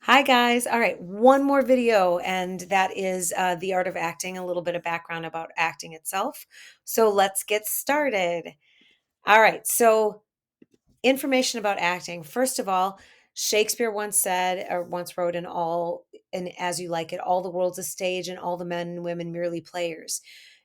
Hi, guys. All right, one more video, and that is the art of acting, a little bit of background about acting itself. So let's get started. All right, so information about acting. First of all, Shakespeare once said, or once wrote, and as you like it, all the world's a stage and all the men and women merely players.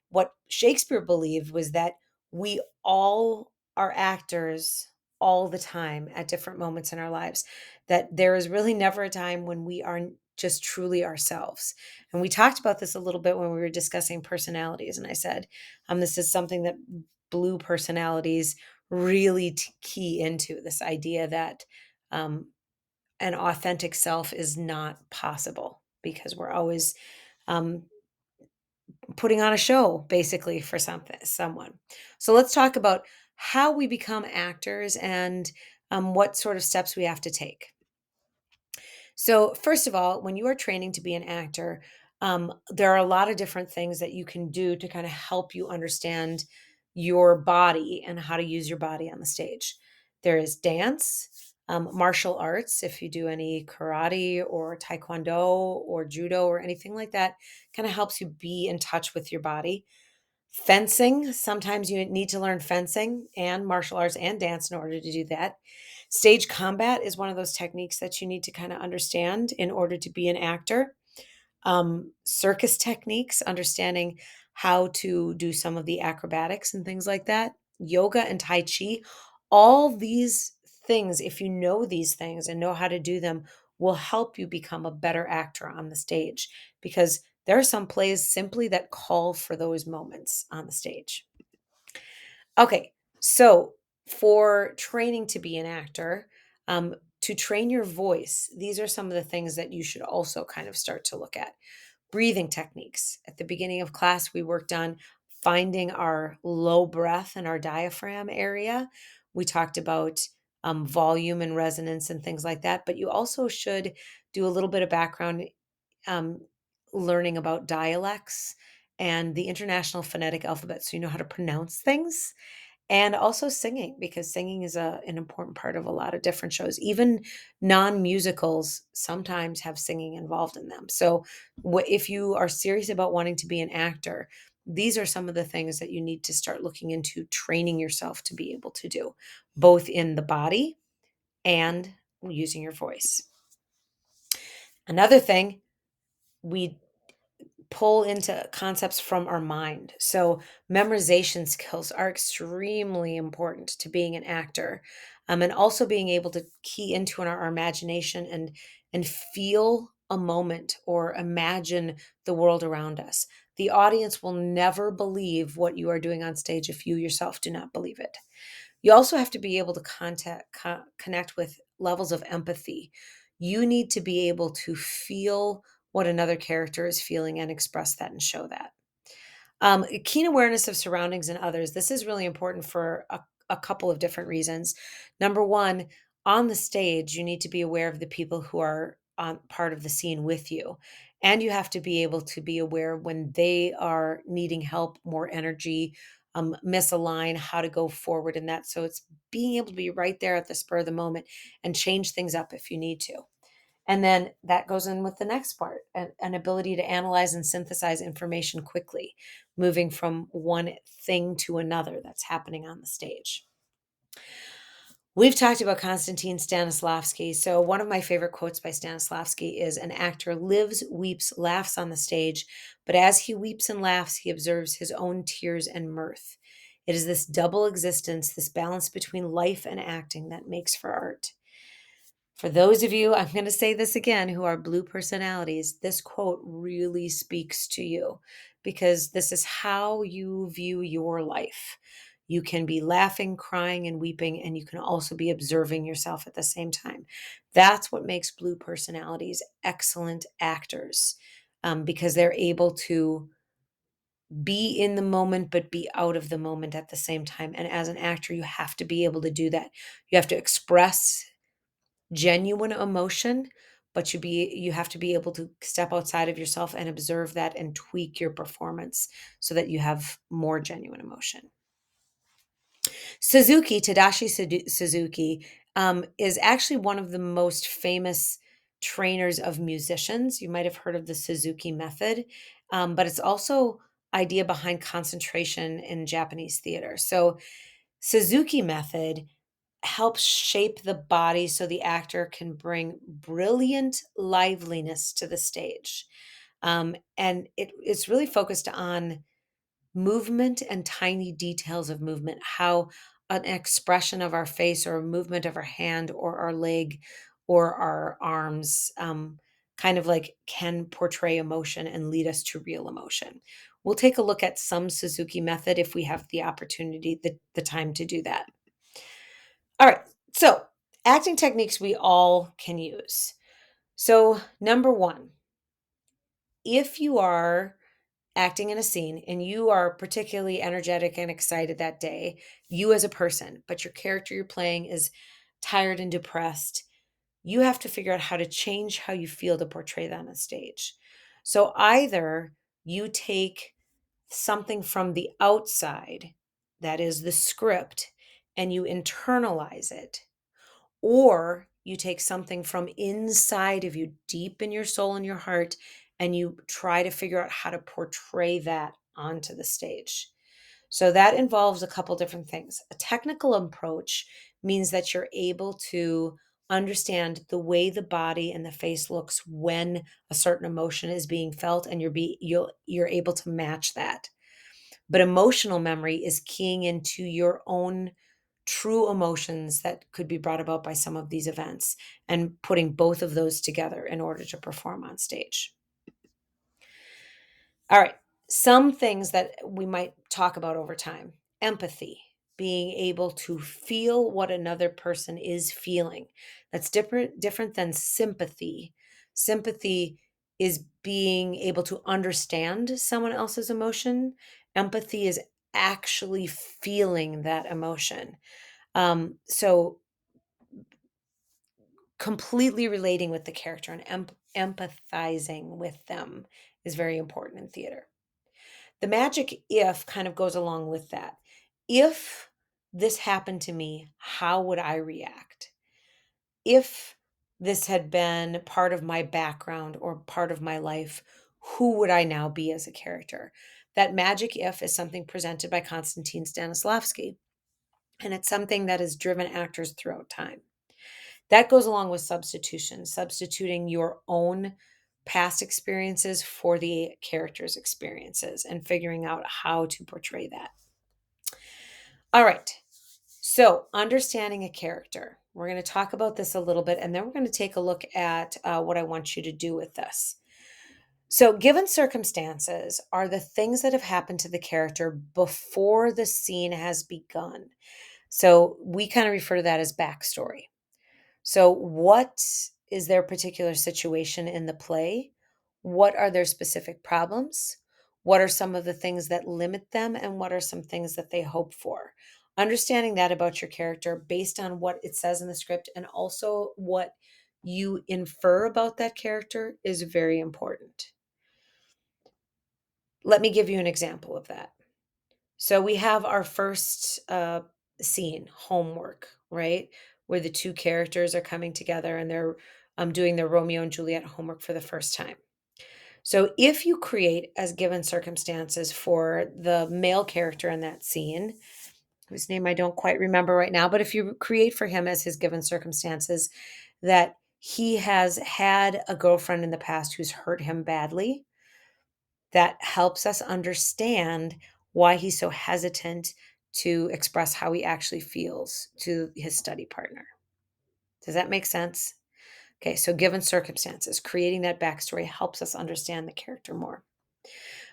What Shakespeare believed was that we all are actors all the time at different moments in our lives, that there is really never a time when we are just truly ourselves. And we talked about this a little bit when we were discussing personalities. And I said, this is something that blue personalities really key into, this idea that um, an authentic self is not possible because we're always um, putting on a show basically for someone. So let's talk about how we become actors and what sort of steps we have to take. So first of all, when you are training to be an actor, there are a lot of different things that you can do to kind of help you understand your body and how to use your body on the stage. There is dance, martial arts. If you do any karate or taekwondo or judo or anything like that, kind of helps you be in touch with your body. Fencing, sometimes you need to learn fencing and martial arts and dance in order to do that. Stage combat is one of those techniques that you need to kind of understand in order to be an actor. Circus techniques, understanding how to do some of the acrobatics and things like that. Yoga and Tai Chi, all these things, if you know these things and know how to do them, will help you become a better actor on the stage because there are some plays simply that call for those moments on the stage. Okay, so for training to be an actor, to train your voice, these are some of the things that you should also kind of start to look at. Breathing techniques. At the beginning of class, we worked on finding our low breath in our diaphragm area. We talked about volume and resonance and things like that, but you also should do a little bit of background um, learning about dialects and the International Phonetic Alphabet so you know how to pronounce things, and also singing, because singing is an important part of a lot of different shows. Even non-musicals sometimes have singing involved in them. So if you are serious about wanting to be an actor, these are some of the things that you need to start looking into training yourself to be able to do, both in the body and using your voice. Another thing, we pull into concepts from our mind. So, memorization skills are extremely important to being an actor, and also being able to key into our imagination and feel a moment or imagine the world around us. The audience will never believe what you are doing on stage if you yourself do not believe it. You also have to be able to connect with levels of empathy. You need to be able to feel what another character is feeling and express that and show that. Keen awareness of surroundings and others. This is really important for a couple of different reasons. Number one, on the stage, you need to be aware of the people who are on part of the scene with you. And you have to be able to be aware when they are needing help, more energy, misalign, how to go forward in that. So it's being able to be right there at the spur of the moment and change things up if you need to. And then that goes in with the next part, an ability to analyze and synthesize information quickly, moving from one thing to another that's happening on the stage. We've talked about Konstantin Stanislavski. So, one of my favorite quotes by Stanislavski is, "An actor lives, weeps, laughs on the stage, but as he weeps and laughs, he observes his own tears and mirth. It is this double existence, this balance between life and acting that makes for art." For those of you, I'm going to say this again, who are blue personalities, this quote really speaks to you because this is how you view your life. You can be laughing, crying, and weeping, and you can also be observing yourself at the same time. That's what makes blue personalities excellent actors, because they're able to be in the moment, but be out of the moment at the same time. And as an actor, you have to be able to do that. You have to express genuine emotion, but you have to be able to step outside of yourself and observe that and tweak your performance so that you have more genuine emotion. Suzuki, Tadashi Suzuki, is actually one of the most famous. trainers of musicians. You might have heard of the Suzuki method, but it's also idea behind concentration in Japanese theater. So Suzuki method helps shape the body so the actor can bring brilliant liveliness to the stage. And it's really focused on movement and tiny details of movement, how an expression of our face or a movement of our hand or our leg or our arms kind of like can portray emotion and lead us to real emotion. We'll take a look at some Suzuki method if we have the opportunity, the time to do that. All right. So, acting techniques we all can use. So, number one, if you are acting in a scene and you are particularly energetic and excited that day, you as a person, but your character you're playing is tired and depressed, you have to figure out how to change how you feel to portray that on stage. So, either you take something from the outside, that is the script, and you internalize it, or you take something from inside of you, deep in your soul and your heart, and you try to figure out how to portray that onto the stage. So that involves a couple different things. A technical approach means that you're able to understand the way the body and the face looks when a certain emotion is being felt, and you're able to match that. But emotional memory is keying into your own true emotions that could be brought about by some of these events and putting both of those together in order to perform on stage. All right. Some things that we might talk about over time: empathy, being able to feel what another person is feeling. That's different than sympathy. Sympathy is being able to understand someone else's emotion. Empathy is actually feeling that emotion. So completely relating with the character and empathizing with them is very important in theater. The magic if kind of goes along with that. If this happened to me, how would I react? If this had been part of my background or part of my life, who would I now be as a character? That magic if is something presented by Konstantin Stanislavski, and it's something that has driven actors throughout time. That goes along with substitution, substituting your own past experiences for the character's experiences and figuring out how to portray that. All right. So, understanding a character. We're going to talk about this a little bit, and then we're going to take a look at what I want you to do with this. So, given circumstances are the things that have happened to the character before the scene has begun. So, we kind of refer to that as backstory. So, what is their particular situation in the play? What are their specific problems? What are some of the things that limit them? And what are some things that they hope for? Understanding that about your character based on what it says in the script and also what you infer about that character is very important. Let me give you an example of that. So we have our first scene, homework, right? Where the two characters are coming together and they're doing their Romeo and Juliet homework for the first time. So if you create as given circumstances for the male character in that scene, whose name I don't quite remember right now, but if you create for him as his given circumstances that he has had a girlfriend in the past who's hurt him badly, that helps us understand why he's so hesitant to express how he actually feels to his study partner. Does that make sense? Okay, so given circumstances, creating that backstory helps us understand the character more.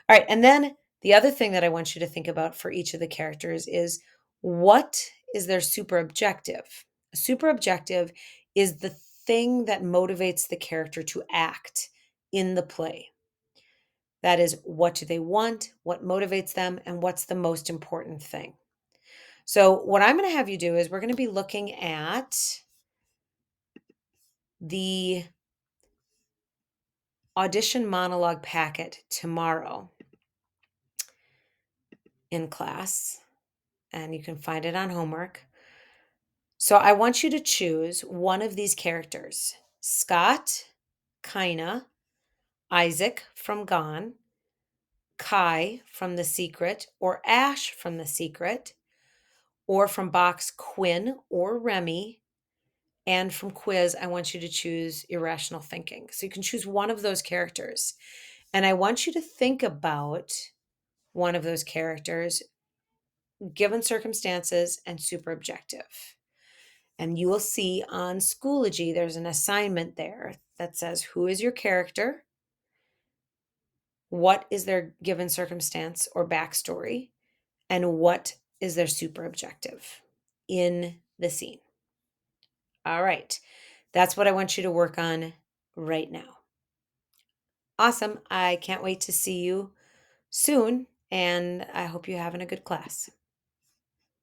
All right, and then the other thing that I want you to think about for each of the characters is what is their super objective? A super objective is the thing that motivates the character to act in the play. That is, what do they want? What motivates them? And what's the most important thing? So, what I'm going to have you do is we're going to be looking at the audition monologue packet tomorrow in class, and you can find it on homework. So, I want you to choose one of these characters, Scott, Kaina, Isaac from Gone, Kai from The Secret, or Ash from The Secret, or from Box Quinn or Remy, and from Quiz, I want you to choose Irrational Thinking. So you can choose one of those characters. And I want you to think about one of those characters given circumstances and super objective. And you will see on Schoology, there's an assignment there that says, who is your character? What is their given circumstance or backstory? And what is their super objective in the scene? All right. That's what I want you to work on right now. Awesome. I can't wait to see you soon, and I hope you're having a good class.